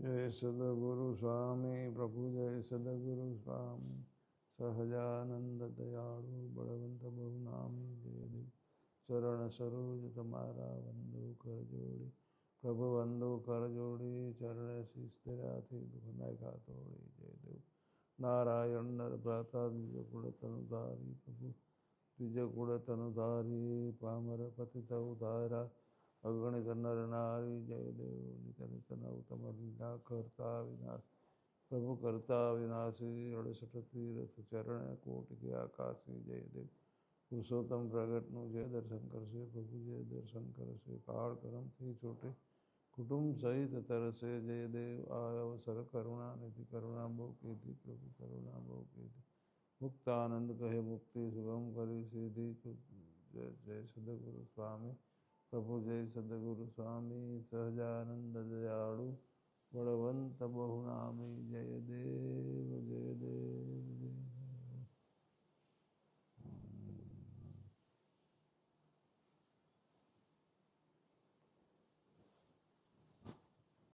जय सद्गुरु स्वामी प्रभु जय सद्गुरु स्वामी सहजानंद दयाळु बलवंत बहुनामी जय देव चरण सरोज तुम्हारा वंदो कर जोड़ी प्रभु वंदो कर जोड़ी चरण शीश तेरा थे दुख नायका तोड़ी जय देव नारायण नर भ्राता द्विज कुल तनुधारी प्रभु द्विज कुल तनुधारी पामर पतित उधारा अगणित नर नारी जय देव नित नित नवतम लीला करता विनाश प्रभु करता विनाशी 68 तीर्थ चरण कोटि के आकाशी जय देव पुरुषोत्तम प्रगट नु जय दर्शन कर से प्रभु जय दर्शन कर से पहाड़ करम थी छोटे कुटुंब सहित तरसे जय देव आय अवसर करुणा निधि करुणा भो की थी प्रभु करुणा भो की थी मुक्त आनंद कहे मुक्ति सुगम करी सीधी जय जय सद्गुरु स्वामी प्रभु जय सद्गुरु स्वामी सहजानंद दयाळु बलवंत बहुनामी जय